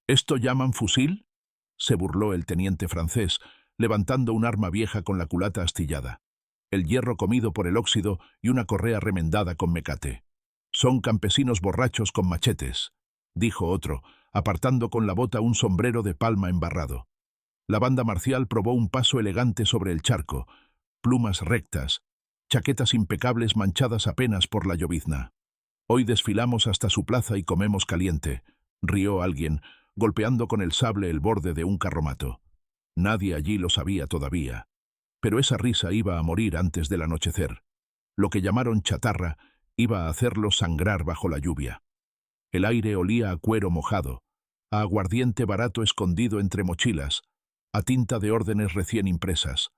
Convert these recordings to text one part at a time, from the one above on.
¿Esto llaman fusil? Se burló el teniente francés, levantando un arma vieja con la culata astillada, el hierro comido por el óxido y una correa remendada con mecate. Son campesinos borrachos con machetes, dijo otro, apartando con la bota un sombrero de palma embarrado. La banda marcial probó un paso elegante sobre el charco, plumas rectas, chaquetas impecables manchadas apenas por la llovizna. Hoy desfilamos hasta su plaza y comemos caliente, rió alguien, golpeando con el sable el borde de un carromato. Nadie allí lo sabía todavía, pero esa risa iba a morir antes del anochecer. Lo que llamaron chatarra iba a hacerlo sangrar bajo la lluvia. El aire olía a cuero mojado, a aguardiente barato escondido entre mochilas, a tinta de órdenes recién impresas.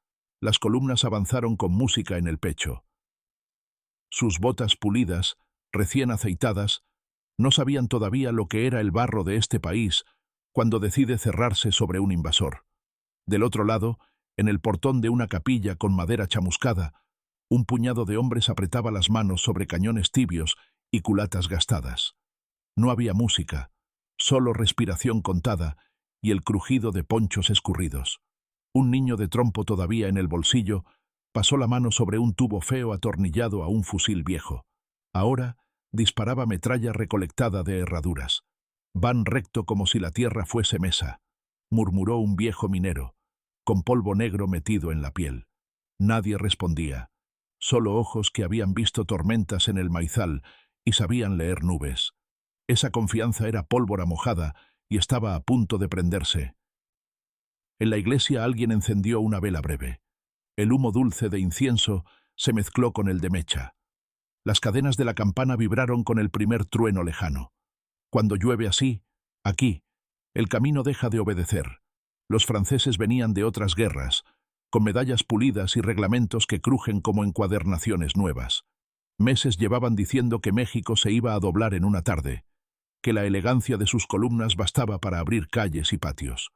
Las columnas avanzaron con música en el pecho. Sus botas pulidas, recién aceitadas, no sabían todavía lo que era el barro de este país cuando decide cerrarse sobre un invasor. Del otro lado, en el portón de una capilla con madera chamuscada, un puñado de hombres apretaba las manos sobre cañones tibios y culatas gastadas. No había música, solo respiración contada y el crujido de ponchos escurridos. Un niño de trompo todavía en el bolsillo pasó la mano sobre un tubo feo atornillado a un fusil viejo. Ahora disparaba metralla recolectada de herraduras. Van recto como si la tierra fuese mesa, murmuró un viejo minero, con polvo negro metido en la piel. Nadie respondía, solo ojos que habían visto tormentas en el maizal y sabían leer nubes. Esa confianza era pólvora mojada y estaba a punto de prenderse. En la iglesia alguien encendió una vela breve. El humo dulce de incienso se mezcló con el de mecha. Las cadenas de la campana vibraron con el primer trueno lejano. Cuando llueve así, aquí, el camino deja de obedecer. Los franceses venían de otras guerras, con medallas pulidas y reglamentos que crujen como encuadernaciones nuevas. Meses llevaban diciendo que México se iba a doblar en una tarde, que la elegancia de sus columnas bastaba para abrir calles y patios.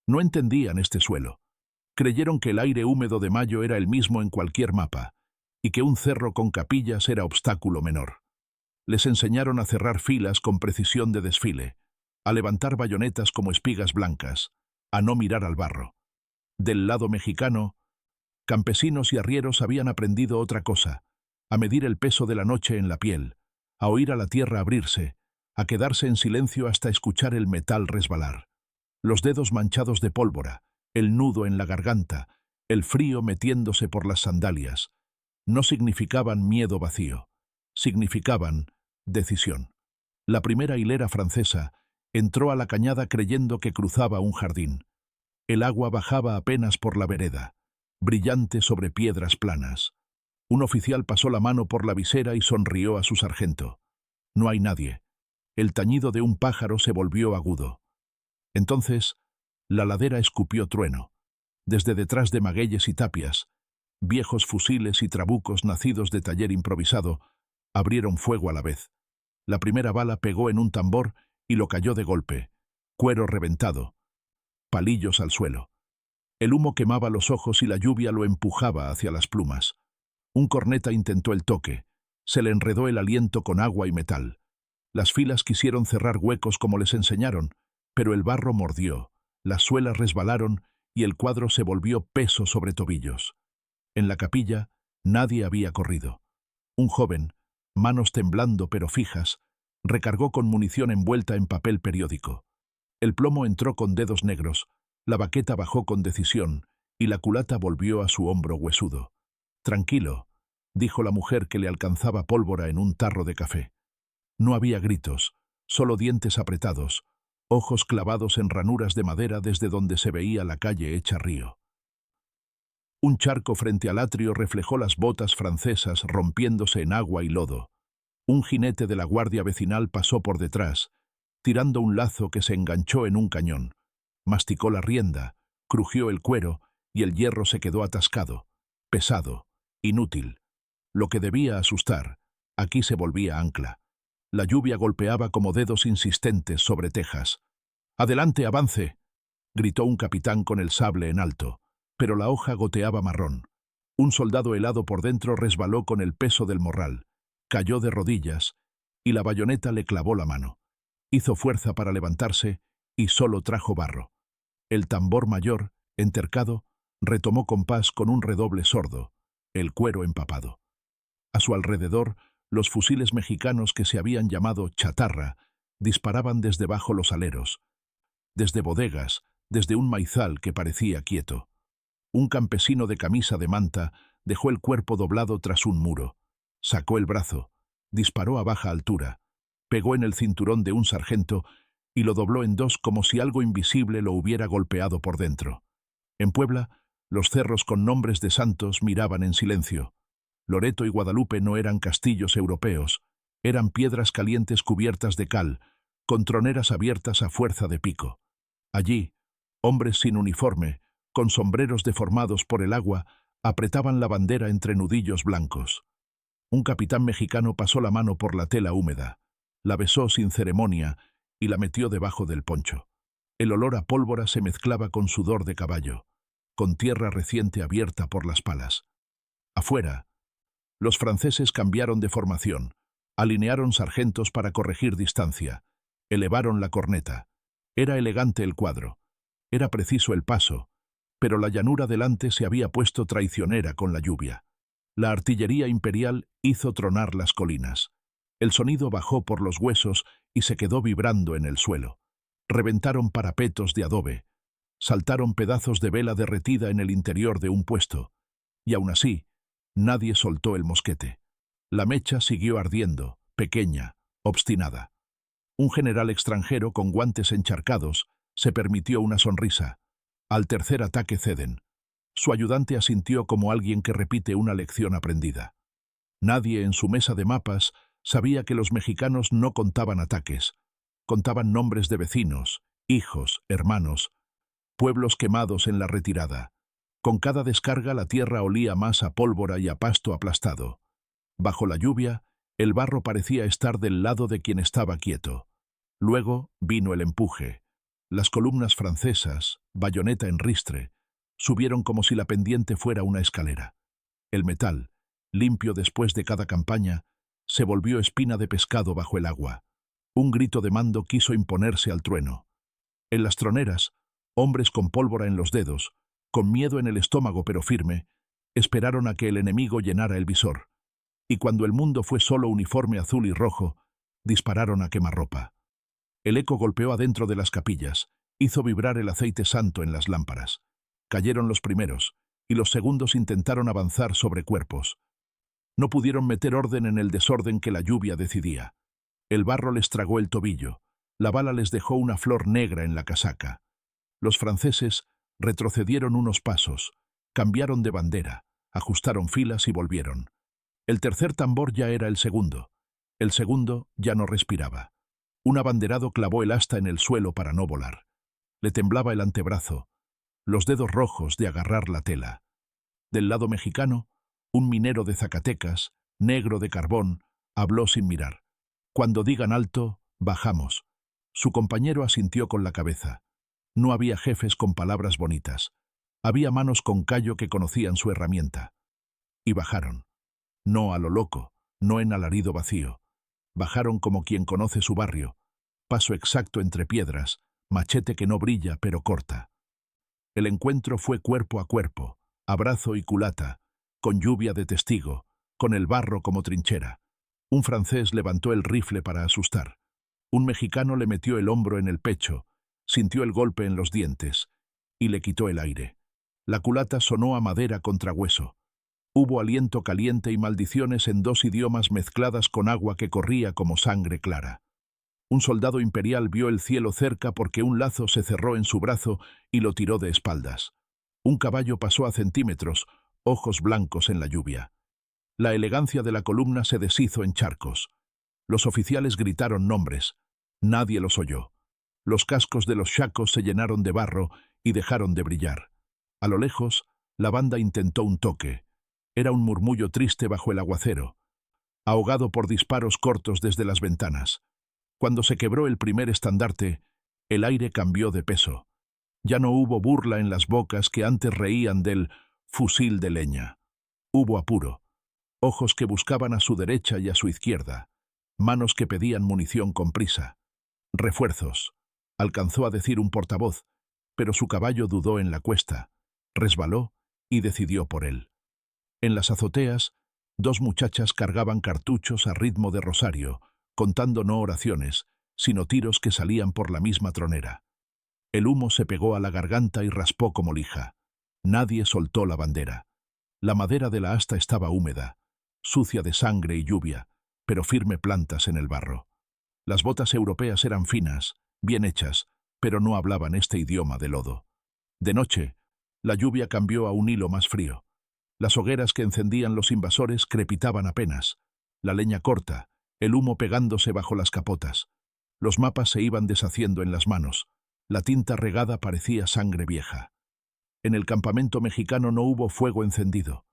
No entendían este suelo. Creyeron que el aire húmedo de mayo era el mismo en cualquier mapa, y que un cerro con capillas era obstáculo menor. Les enseñaron a cerrar filas con precisión de desfile, a levantar bayonetas como espigas blancas, a no mirar al barro. Del lado mexicano, campesinos y arrieros habían aprendido otra cosa, a medir el peso de la noche en la piel, a oír a la tierra abrirse, a quedarse en silencio hasta escuchar el metal resbalar. Los dedos manchados de pólvora, el nudo en la garganta, el frío metiéndose por las sandalias, no significaban miedo vacío, significaban decisión. La primera hilera francesa entró a la cañada creyendo que cruzaba un jardín. El agua bajaba apenas por la vereda, brillante sobre piedras planas. Un oficial pasó la mano por la visera y sonrió a su sargento. No hay nadie. El tañido de un pájaro se volvió agudo. Entonces, la ladera escupió trueno. Desde detrás de magueyes y tapias, viejos fusiles y trabucos nacidos de taller improvisado abrieron fuego a la vez. La primera bala pegó en un tambor y lo cayó de golpe, cuero reventado, palillos al suelo. El humo quemaba los ojos y la lluvia lo empujaba hacia las plumas. Un corneta intentó el toque, se le enredó el aliento con agua y metal. Las filas quisieron cerrar huecos como les enseñaron, pero el barro mordió, las suelas resbalaron y el cuadro se volvió peso sobre tobillos. En la capilla nadie había corrido. Un joven, manos temblando pero fijas, recargó con munición envuelta en papel periódico. El plomo entró con dedos negros, la baqueta bajó con decisión y la culata volvió a su hombro huesudo. «Tranquilo», dijo la mujer que le alcanzaba pólvora en un tarro de café. No había gritos, solo dientes apretados, ojos clavados en ranuras de madera desde donde se veía la calle hecha río. Un charco frente al atrio reflejó las botas francesas rompiéndose en agua y lodo. Un jinete de la guardia vecinal pasó por detrás, tirando un lazo que se enganchó en un cañón. Masticó la rienda, crujió el cuero y el hierro se quedó atascado, pesado, inútil. Lo que debía asustar, aquí se volvía ancla. La lluvia golpeaba como dedos insistentes sobre tejas. «¡Adelante, avance!», gritó un capitán con el sable en alto, pero la hoja goteaba marrón. Un soldado helado por dentro resbaló con el peso del morral, cayó de rodillas y la bayoneta le clavó la mano. Hizo fuerza para levantarse y solo trajo barro. El tambor mayor, entercado, retomó compás con un redoble sordo, el cuero empapado. A su alrededor, los fusiles mexicanos que se habían llamado chatarra disparaban desde bajo los aleros, desde bodegas, desde un maizal que parecía quieto. Un campesino de camisa de manta dejó el cuerpo doblado tras un muro, sacó el brazo, disparó a baja altura, pegó en el cinturón de un sargento y lo dobló en dos como si algo invisible lo hubiera golpeado por dentro. En Puebla, los cerros con nombres de santos miraban en silencio. Loreto y Guadalupe no eran castillos europeos, eran piedras calientes cubiertas de cal, con troneras abiertas a fuerza de pico. Allí, hombres sin uniforme, con sombreros deformados por el agua, apretaban la bandera entre nudillos blancos. Un capitán mexicano pasó la mano por la tela húmeda, la besó sin ceremonia y la metió debajo del poncho. El olor a pólvora se mezclaba con sudor de caballo, con tierra reciente abierta por las palas. Afuera, los franceses cambiaron de formación, alinearon sargentos para corregir distancia, elevaron la corneta. Era elegante el cuadro, era preciso el paso, pero la llanura delante se había puesto traicionera con la lluvia. La artillería imperial hizo tronar las colinas. El sonido bajó por los huesos y se quedó vibrando en el suelo. Reventaron parapetos de adobe, saltaron pedazos de vela derretida en el interior de un puesto, y aún así, nadie soltó el mosquete. La mecha siguió ardiendo, pequeña, obstinada. Un general extranjero con guantes encharcados se permitió una sonrisa. Al tercer ataque ceden. Su ayudante asintió como alguien que repite una lección aprendida. Nadie en su mesa de mapas sabía que los mexicanos no contaban ataques. Contaban nombres de vecinos, hijos, hermanos, pueblos quemados en la retirada. Con cada descarga la tierra olía más a pólvora y a pasto aplastado. Bajo la lluvia, el barro parecía estar del lado de quien estaba quieto. Luego vino el empuje. Las columnas francesas, bayoneta en ristre, subieron como si la pendiente fuera una escalera. El metal, limpio después de cada campaña, se volvió espina de pescado bajo el agua. Un grito de mando quiso imponerse al trueno. En las troneras, hombres con pólvora en los dedos, con miedo en el estómago pero firme, esperaron a que el enemigo llenara el visor. Y cuando el mundo fue solo uniforme azul y rojo, dispararon a quemarropa. El eco golpeó adentro de las capillas, hizo vibrar el aceite santo en las lámparas. Cayeron los primeros, y los segundos intentaron avanzar sobre cuerpos. No pudieron meter orden en el desorden que la lluvia decidía. El barro les tragó el tobillo, la bala les dejó una flor negra en la casaca. Los franceses retrocedieron unos pasos, cambiaron de bandera, ajustaron filas y volvieron. El tercer tambor ya era el segundo. El segundo ya no respiraba. Un abanderado clavó el asta en el suelo para no volar. Le temblaba el antebrazo, los dedos rojos de agarrar la tela. Del lado mexicano, un minero de Zacatecas, negro de carbón, habló sin mirar. Cuando digan alto, bajamos. Su compañero asintió con la cabeza. No había jefes con palabras bonitas. Había manos con callo que conocían su herramienta. Y bajaron. No a lo loco, no en alarido vacío. Bajaron como quien conoce su barrio. Paso exacto entre piedras, machete que no brilla pero corta. El encuentro fue cuerpo a cuerpo, abrazo y culata, con lluvia de testigo, con el barro como trinchera. Un francés levantó el rifle para asustar. Un mexicano le metió el hombro en el pecho, sintió el golpe en los dientes y le quitó el aire. La culata sonó a madera contra hueso. Hubo aliento caliente y maldiciones en dos idiomas mezcladas con agua que corría como sangre clara. Un soldado imperial vio el cielo cerca porque un lazo se cerró en su brazo y lo tiró de espaldas. Un caballo pasó a centímetros, ojos blancos en la lluvia. La elegancia de la columna se deshizo en charcos. Los oficiales gritaron nombres. Nadie los oyó. Los cascos de los chacos se llenaron de barro y dejaron de brillar. A lo lejos, la banda intentó un toque. Era un murmullo triste bajo el aguacero, ahogado por disparos cortos desde las ventanas. Cuando se quebró el primer estandarte, el aire cambió de peso. Ya no hubo burla en las bocas que antes reían del fusil de leña. Hubo apuro, ojos que buscaban a su derecha y a su izquierda, manos que pedían munición con prisa. Refuerzos. alcanzó a decir un portavoz, pero su caballo dudó en la cuesta, resbaló y decidió por él. En las azoteas, dos muchachas cargaban cartuchos a ritmo de rosario, contando no oraciones, sino tiros que salían por la misma tronera. El humo se pegó a la garganta y raspó como lija. Nadie soltó la bandera. La madera de la asta estaba húmeda, sucia de sangre y lluvia, pero firme plantas en el barro. Las botas europeas eran finas, bien hechas, pero no hablaban este idioma de lodo. De noche, la lluvia cambió a un hilo más frío. Las hogueras que encendían los invasores crepitaban apenas, la leña corta, el humo pegándose bajo las capotas. Los mapas se iban deshaciendo en las manos. La tinta regada parecía sangre vieja. En el campamento mexicano no hubo fuego encendido.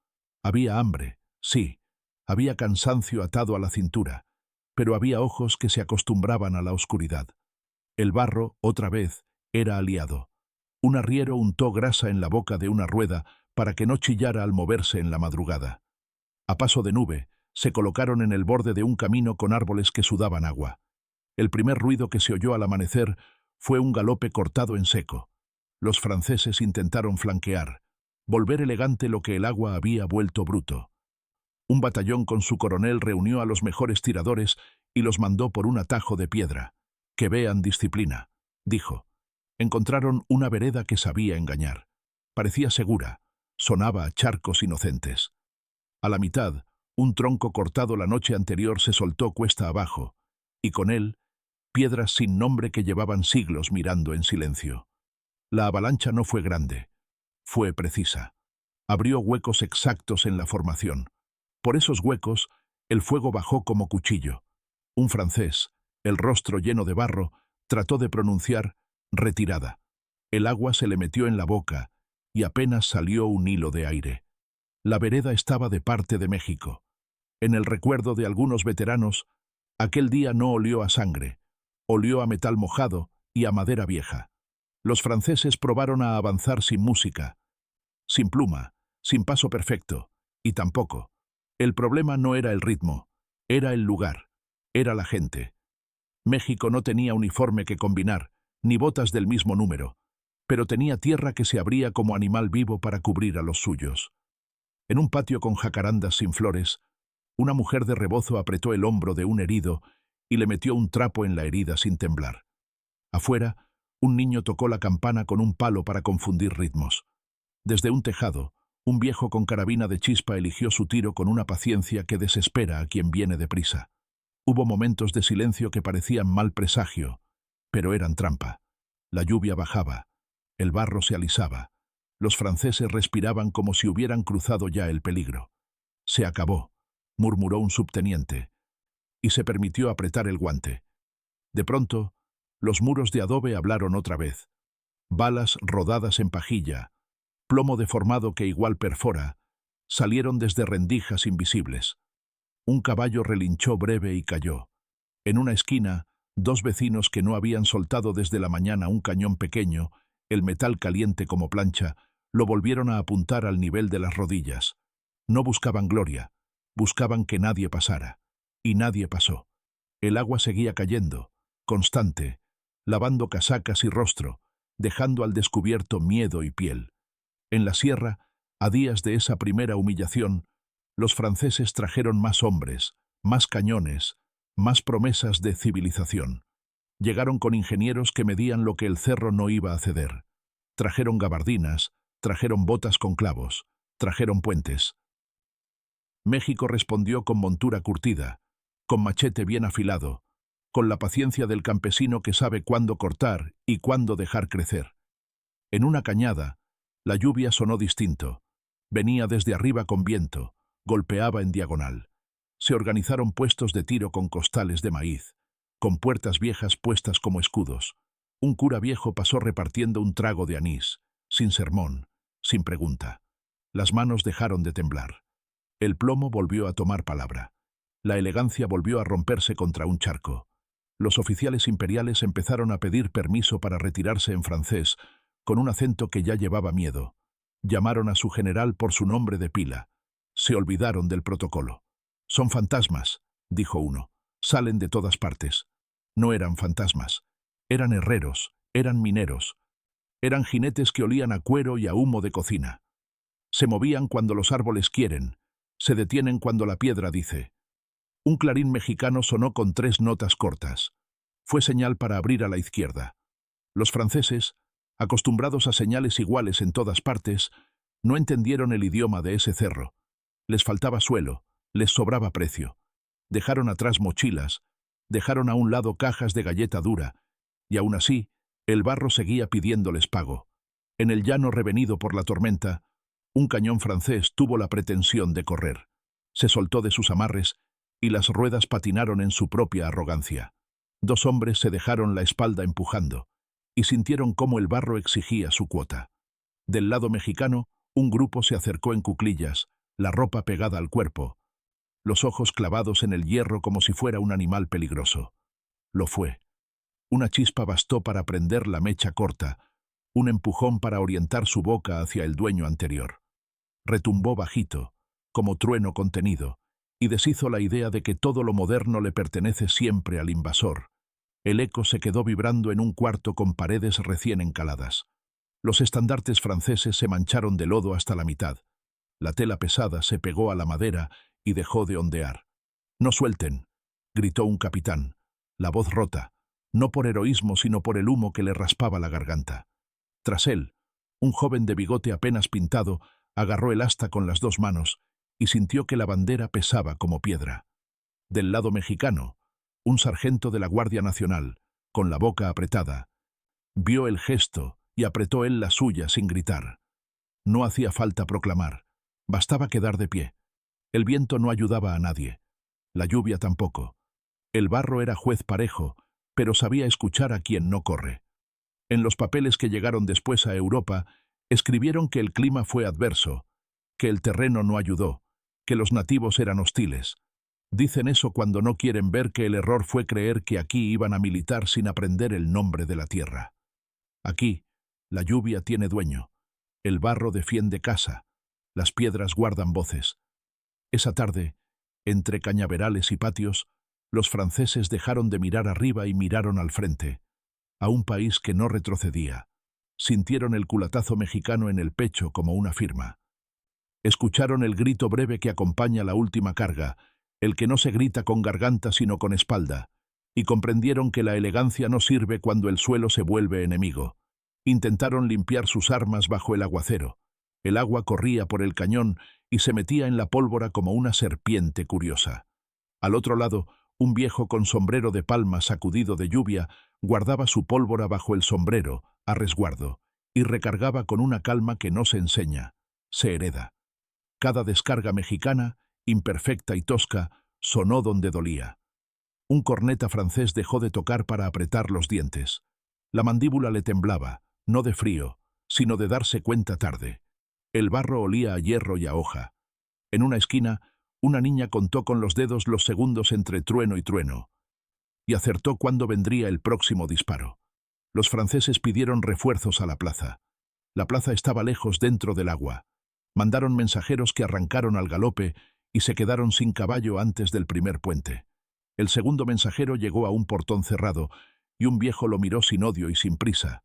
Había hambre, sí, había cansancio atado a la cintura, pero había ojos que se acostumbraban a la oscuridad. El barro, otra vez, era aliado. Un arriero untó grasa en la boca de una rueda para que no chillara al moverse en la madrugada. A paso de nube, se colocaron en el borde de un camino con árboles que sudaban agua. El primer ruido que se oyó al amanecer fue un galope cortado en seco. Los franceses intentaron flanquear, volver elegante lo que el agua había vuelto bruto. Un batallón con su coronel reunió a los mejores tiradores y los mandó por un atajo de piedra. «Que vean disciplina», dijo. Encontraron una vereda que sabía engañar. Parecía segura, sonaba a charcos inocentes. A la mitad, un tronco cortado la noche anterior se soltó cuesta abajo, y con él, piedras sin nombre que llevaban siglos mirando en silencio. La avalancha no fue grande, fue precisa. Abrió huecos exactos en la formación. Por esos huecos, el fuego bajó como cuchillo. Un francés, el rostro lleno de barro, trató de pronunciar «retirada». El agua se le metió en la boca y apenas salió un hilo de aire. La vereda estaba de parte de México. En el recuerdo de algunos veteranos, aquel día no olió a sangre, olió a metal mojado y a madera vieja. Los franceses probaron a avanzar sin música, sin pluma, sin paso perfecto, y tampoco. El problema no era el ritmo, era el lugar, era la gente. México no tenía uniforme que combinar, ni botas del mismo número, pero tenía tierra que se abría como animal vivo para cubrir a los suyos. En un patio con jacarandas sin flores, una mujer de rebozo apretó el hombro de un herido y le metió un trapo en la herida sin temblar. Afuera, un niño tocó la campana con un palo para confundir ritmos. Desde un tejado, un viejo con carabina de chispa eligió su tiro con una paciencia que desespera a quien viene deprisa. Hubo momentos de silencio que parecían mal presagio, pero eran trampa. La lluvia bajaba, el barro se alisaba. Los franceses respiraban como si hubieran cruzado ya el peligro. «Se acabó», murmuró un subteniente, y se permitió apretar el guante. De pronto, los muros de adobe hablaron otra vez. Balas rodadas en pajilla, plomo deformado que igual perfora, salieron desde rendijas invisibles. Un caballo relinchó breve y cayó. En una esquina, dos vecinos que no habían soltado desde la mañana un cañón pequeño, el metal caliente como plancha, lo volvieron a apuntar al nivel de las rodillas. No buscaban gloria, buscaban que nadie pasara. Y nadie pasó. El agua seguía cayendo, constante, lavando casacas y rostro, dejando al descubierto miedo y piel. En la sierra, a días de esa primera humillación, los franceses trajeron más hombres, más cañones, más promesas de civilización. Llegaron con ingenieros que medían lo que el cerro no iba a ceder. Trajeron gabardinas, trajeron botas con clavos, trajeron puentes. México respondió con montura curtida, con machete bien afilado, con la paciencia del campesino que sabe cuándo cortar y cuándo dejar crecer. En una cañada, la lluvia sonó distinto. Venía desde arriba con viento, golpeaba en diagonal. Se organizaron puestos de tiro con costales de maíz, con puertas viejas puestas como escudos. Un cura viejo pasó repartiendo un trago de anís, sin sermón, sin pregunta. Las manos dejaron de temblar. El plomo volvió a tomar palabra. La elegancia volvió a romperse contra un charco. Los oficiales imperiales empezaron a pedir permiso para retirarse en francés, con un acento que ya llevaba miedo. Llamaron a su general por su nombre de pila. Se olvidaron del protocolo. «Son fantasmas», dijo uno. «Salen de todas partes». No eran fantasmas. Eran herreros, eran mineros, eran jinetes que olían a cuero y a humo de cocina. Se movían cuando los árboles quieren, se detienen cuando la piedra dice. Un clarín mexicano sonó con 3 notas cortas. Fue señal para abrir a la izquierda. Los franceses, acostumbrados a señales iguales en todas partes, no entendieron el idioma de ese cerro. Les faltaba suelo, les sobraba precio. Dejaron atrás mochilas, dejaron a un lado cajas de galleta dura, y aún así, el barro seguía pidiéndoles pago. En el llano revenido por la tormenta, un cañón francés tuvo la pretensión de correr. Se soltó de sus amarres y las ruedas patinaron en su propia arrogancia. 2 hombres se dejaron la espalda empujando y sintieron cómo el barro exigía su cuota. Del lado mexicano, un grupo se acercó en cuclillas, la ropa pegada al cuerpo, los ojos clavados en el hierro como si fuera un animal peligroso. Lo fue. Una chispa bastó para prender la mecha corta, un empujón para orientar su boca hacia el dueño anterior. Retumbó bajito, como trueno contenido, y deshizo la idea de que todo lo moderno le pertenece siempre al invasor. El eco se quedó vibrando en un cuarto con paredes recién encaladas. Los estandartes franceses se mancharon de lodo hasta la mitad. La tela pesada se pegó a la madera y dejó de ondear. «No suelten», gritó un capitán, la voz rota, no por heroísmo sino por el humo que le raspaba la garganta. Tras él, un joven de bigote apenas pintado agarró el asta con las 2 manos y sintió que la bandera pesaba como piedra. Del lado mexicano, un sargento de la Guardia Nacional, con la boca apretada, vio el gesto y apretó él la suya sin gritar. No hacía falta proclamar, bastaba quedar de pie. El viento no ayudaba a nadie, la lluvia tampoco. El barro era juez parejo, pero sabía escuchar a quien no corre. En los papeles que llegaron después a Europa, escribieron que el clima fue adverso, que el terreno no ayudó, que los nativos eran hostiles. Dicen eso cuando no quieren ver que el error fue creer que aquí iban a militar sin aprender el nombre de la tierra. Aquí, la lluvia tiene dueño, el barro defiende casa, las piedras guardan voces. Esa tarde, entre cañaverales y patios, los franceses dejaron de mirar arriba y miraron al frente, a un país que no retrocedía. Sintieron el culatazo mexicano en el pecho como una firma. Escucharon el grito breve que acompaña la última carga, el que no se grita con garganta sino con espalda, y comprendieron que la elegancia no sirve cuando el suelo se vuelve enemigo. Intentaron limpiar sus armas bajo el aguacero. El agua corría por el cañón y se metía en la pólvora como una serpiente curiosa. Al otro lado, un viejo con sombrero de palma sacudido de lluvia guardaba su pólvora bajo el sombrero, a resguardo, y recargaba con una calma que no se enseña, se hereda. Cada descarga mexicana, imperfecta y tosca, sonó donde dolía. Un corneta francés dejó de tocar para apretar los dientes. La mandíbula le temblaba, no de frío, sino de darse cuenta tarde. El barro olía a hierro y a hoja. En una esquina, una niña contó con los dedos los segundos entre trueno y trueno, y acertó cuándo vendría el próximo disparo. Los franceses pidieron refuerzos a la plaza. La plaza estaba lejos dentro del agua. Mandaron mensajeros que arrancaron al galope y se quedaron sin caballo antes del primer puente. El segundo mensajero llegó a un portón cerrado y un viejo lo miró sin odio y sin prisa.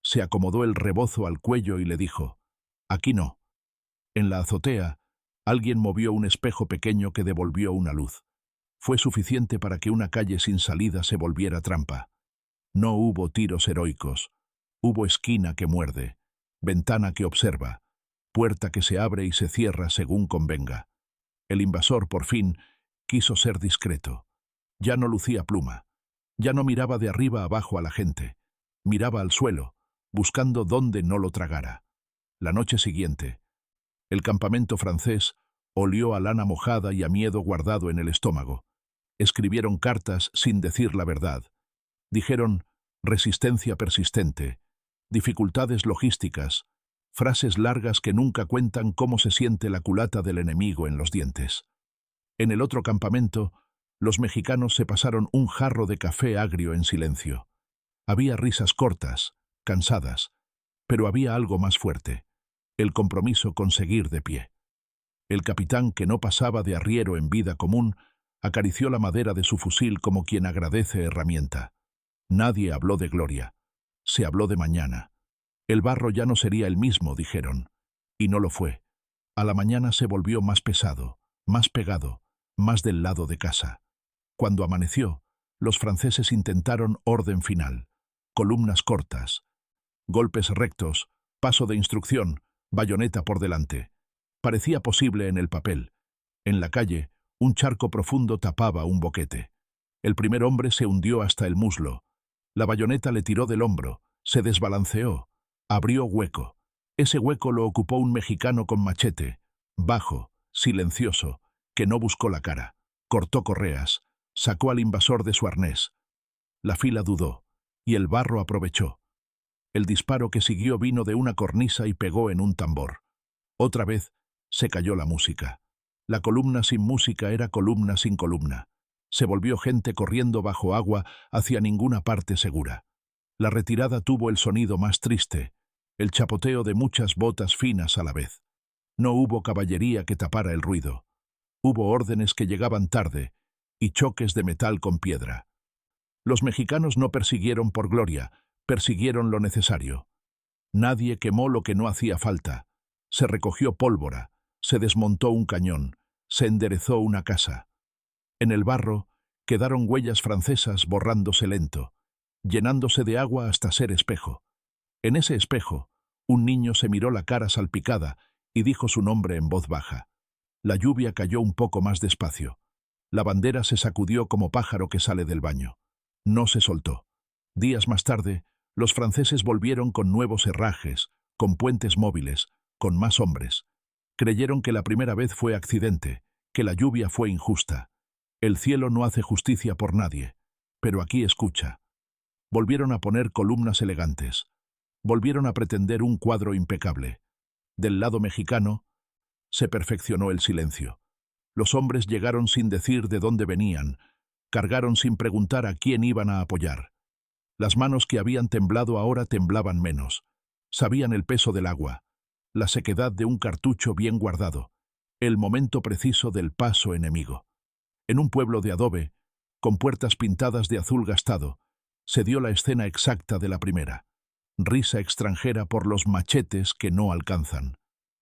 Se acomodó el rebozo al cuello y le dijo: «Aquí no». En la azotea, alguien movió un espejo pequeño que devolvió una luz. Fue suficiente para que una calle sin salida se volviera trampa. No hubo tiros heroicos. Hubo esquina que muerde, ventana que observa, puerta que se abre y se cierra según convenga. El invasor, por fin, quiso ser discreto. Ya no lucía pluma. Ya no miraba de arriba abajo a la gente. Miraba al suelo, buscando dónde no lo tragara. La noche siguiente, el campamento francés olió a lana mojada y a miedo guardado en el estómago. Escribieron cartas sin decir la verdad. Dijeron resistencia persistente, dificultades logísticas, frases largas que nunca cuentan cómo se siente la culata del enemigo en los dientes. En el otro campamento, los mexicanos se pasaron un jarro de café agrio en silencio. Había risas cortas, cansadas, pero había algo más fuerte: el compromiso con seguir de pie. El capitán, que no pasaba de arriero en vida común, acarició la madera de su fusil como quien agradece herramienta. Nadie habló de gloria. Se habló de mañana. El barro ya no sería el mismo, dijeron. Y no lo fue. A la mañana se volvió más pesado, más pegado, más del lado de casa. Cuando amaneció, los franceses intentaron orden final. Columnas cortas, golpes rectos, paso de instrucción, bayoneta por delante. Parecía posible en el papel. En la calle, un charco profundo tapaba un boquete. El primer hombre se hundió hasta el muslo. La bayoneta le tiró del hombro, se desbalanceó, abrió hueco. Ese hueco lo ocupó un mexicano con machete, bajo, silencioso, que no buscó la cara. Cortó correas, sacó al invasor de su arnés. La fila dudó, y el barro aprovechó. El disparo que siguió vino de una cornisa y pegó en un tambor. Otra vez se cayó la música. La columna sin música era columna sin columna. Se volvió gente corriendo bajo agua hacia ninguna parte segura. La retirada tuvo el sonido más triste, el chapoteo de muchas botas finas a la vez. No hubo caballería que tapara el ruido. Hubo órdenes que llegaban tarde y choques de metal con piedra. Los mexicanos no persiguieron por gloria, persiguieron lo necesario. Nadie quemó lo que no hacía falta. Se recogió pólvora, se desmontó un cañón, se enderezó una casa. En el barro quedaron huellas francesas borrándose lento, llenándose de agua hasta ser espejo. En ese espejo, un niño se miró la cara salpicada y dijo su nombre en voz baja. La lluvia cayó un poco más despacio. La bandera se sacudió como pájaro que sale del baño. No se soltó. Días más tarde, los franceses volvieron con nuevos herrajes, con puentes móviles, con más hombres. Creyeron que la primera vez fue accidente, que la lluvia fue injusta. El cielo no hace justicia por nadie, pero aquí escucha. Volvieron a poner columnas elegantes. Volvieron a pretender un cuadro impecable. Del lado mexicano, se perfeccionó el silencio. Los hombres llegaron sin decir de dónde venían, cargaron sin preguntar a quién iban a apoyar. Las manos que habían temblado ahora temblaban menos. Sabían el peso del agua, la sequedad de un cartucho bien guardado, el momento preciso del paso enemigo. En un pueblo de adobe, con puertas pintadas de azul gastado, se dio la escena exacta de la primera. Risa extranjera por los machetes que no alcanzan.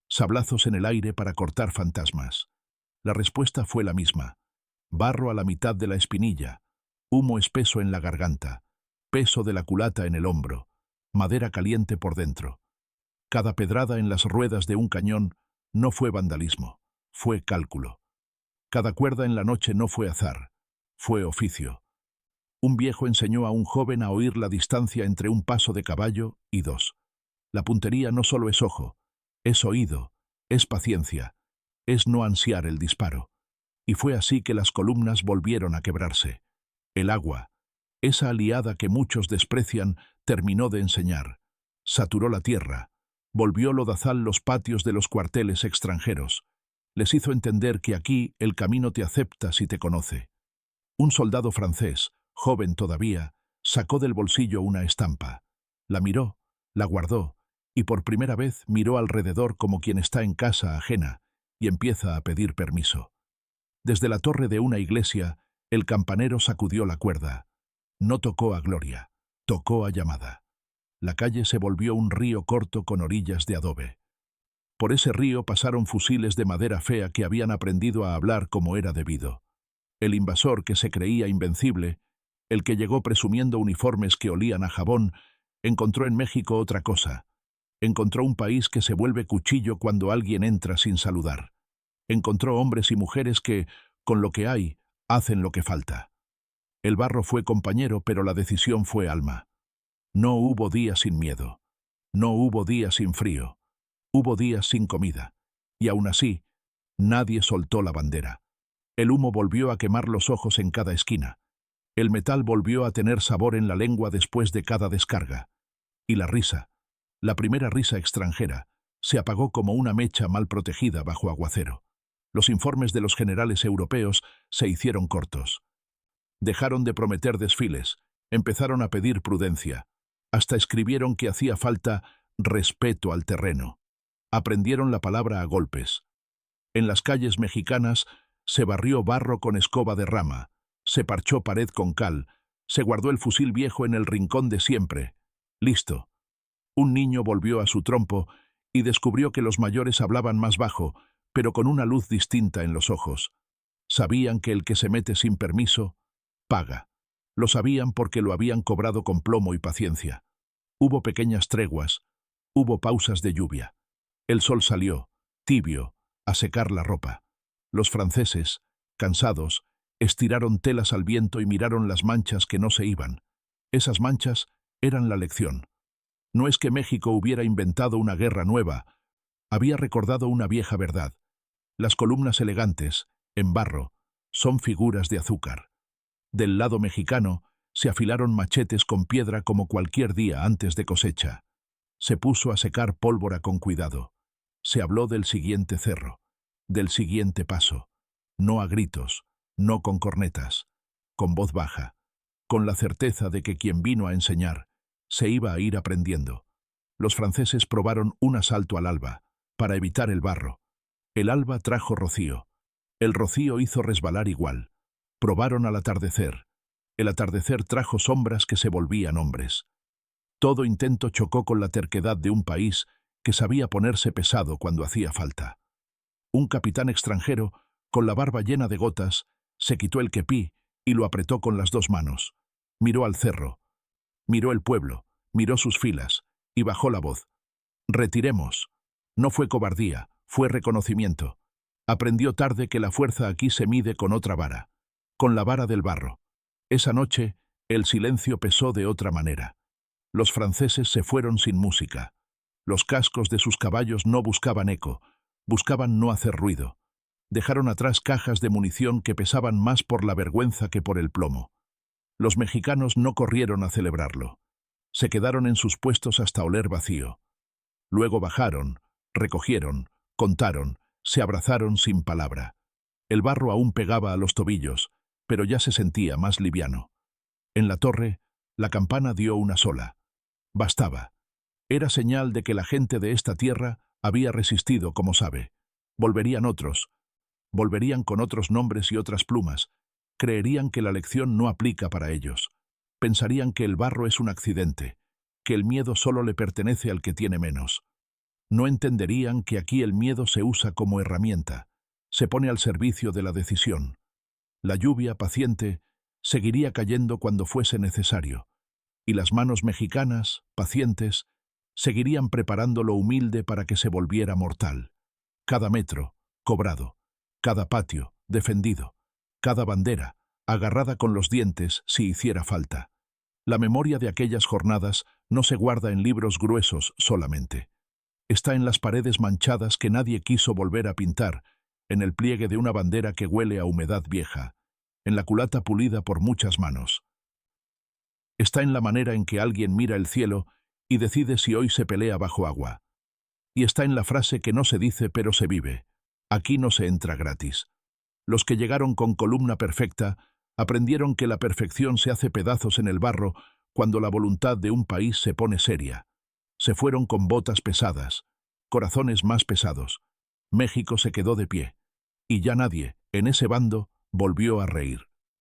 Sablazos en el aire para cortar fantasmas. La respuesta fue la misma. Barro a la mitad de la espinilla, humo espeso en la garganta, peso de la culata en el hombro, madera caliente por dentro. Cada pedrada en las ruedas de un cañón no fue vandalismo, fue cálculo. Cada cuerda en la noche no fue azar, fue oficio. Un viejo enseñó a un joven a oír la distancia entre un paso de caballo y dos. La puntería no solo es ojo, es oído, es paciencia, es no ansiar el disparo. Y fue así que las columnas volvieron a quebrarse. El agua, esa aliada que muchos desprecian, terminó de enseñar. Saturó la tierra, volvió lodazal los patios de los cuarteles extranjeros. Les hizo entender que aquí el camino te acepta si te conoce. Un soldado francés, joven todavía, sacó del bolsillo una estampa. La miró, la guardó, y por primera vez miró alrededor como quien está en casa ajena y empieza a pedir permiso. Desde la torre de una iglesia, el campanero sacudió la cuerda. No tocó a gloria, tocó a llamada. La calle se volvió un río corto con orillas de adobe. Por ese río pasaron fusiles de madera fea que habían aprendido a hablar como era debido. El invasor que se creía invencible, el que llegó presumiendo uniformes que olían a jabón, encontró en México otra cosa. Encontró un país que se vuelve cuchillo cuando alguien entra sin saludar. Encontró hombres y mujeres que, con lo que hay, hacen lo que falta. El barro fue compañero, pero la decisión fue alma. No hubo día sin miedo. No hubo día sin frío. Hubo días sin comida. Y aún así, nadie soltó la bandera. El humo volvió a quemar los ojos en cada esquina. El metal volvió a tener sabor en la lengua después de cada descarga. Y la risa, la primera risa extranjera, se apagó como una mecha mal protegida bajo aguacero. Los informes de los generales europeos se hicieron cortos. Dejaron de prometer desfiles, empezaron a pedir prudencia. Hasta escribieron que hacía falta respeto al terreno. Aprendieron la palabra a golpes. En las calles mexicanas se barrió barro con escoba de rama, se parchó pared con cal, Se guardó el fusil viejo en el rincón de siempre. Listo. Un niño volvió a su trompo y descubrió que los mayores hablaban más bajo, pero con una luz distinta en los ojos. Sabían que el que se mete sin permiso, paga. Lo sabían porque lo habían cobrado con plomo y paciencia. Hubo pequeñas treguas, hubo pausas de lluvia. El sol salió, tibio, a secar la ropa. Los franceses, cansados, estiraron telas al viento y miraron las manchas que no se iban. Esas manchas eran la lección. No es que México hubiera inventado una guerra nueva, había recordado una vieja verdad. Las columnas elegantes, en barro, son figuras de azúcar. Del lado mexicano se afilaron machetes con piedra como cualquier día antes de cosecha. Se puso a secar pólvora con cuidado. Se habló del siguiente cerro, del siguiente paso. No a gritos, no con cornetas, con voz baja, con la certeza de que quien vino a enseñar se iba a ir aprendiendo. Los franceses probaron un asalto al alba, para evitar el barro. El alba trajo rocío. El rocío hizo resbalar igual. Probaron al atardecer. El atardecer trajo sombras que se volvían hombres. Todo intento chocó con la terquedad de un país que sabía ponerse pesado cuando hacía falta. Un capitán extranjero, con la barba llena de gotas, se quitó el kepí y lo apretó con las dos manos. Miró al cerro, miró el pueblo, miró sus filas y bajó la voz. Retiremos. No fue cobardía, fue reconocimiento. Aprendió tarde que la fuerza aquí se mide con otra vara, con la vara del barro. Esa noche, el silencio pesó de otra manera. Los franceses se fueron sin música. Los cascos de sus caballos no buscaban eco, buscaban no hacer ruido. Dejaron atrás cajas de munición que pesaban más por la vergüenza que por el plomo. Los mexicanos no corrieron a celebrarlo. Se quedaron en sus puestos hasta oler vacío. Luego bajaron, recogieron, contaron, se abrazaron sin palabra. El barro aún pegaba a los tobillos, pero ya se sentía más liviano. En la torre, la campana dio una sola. Bastaba. Era señal de que la gente de esta tierra había resistido como sabe. Volverían otros. Volverían con otros nombres y otras plumas. Creerían que la lección no aplica para ellos. Pensarían que el barro es un accidente, que el miedo solo le pertenece al que tiene menos. No entenderían que aquí el miedo se usa como herramienta, se pone al servicio de la decisión. La lluvia, paciente, seguiría cayendo cuando fuese necesario, y las manos mexicanas, pacientes, seguirían preparando lo humilde para que se volviera mortal. Cada metro, cobrado, cada patio, defendido, cada bandera, agarrada con los dientes si hiciera falta. La memoria de aquellas jornadas no se guarda en libros gruesos solamente. Está en las paredes manchadas que nadie quiso volver a pintar, en el pliegue de una bandera que huele a humedad vieja, en la culata pulida por muchas manos. Está en la manera en que alguien mira el cielo y decide si hoy se pelea bajo agua. Y está en la frase que no se dice pero se vive: aquí no se entra gratis. Los que llegaron con columna perfecta aprendieron que la perfección se hace pedazos en el barro cuando la voluntad de un país se pone seria. Se fueron con botas pesadas, corazones más pesados. México se quedó de pie, y ya nadie, en ese bando, volvió a reír.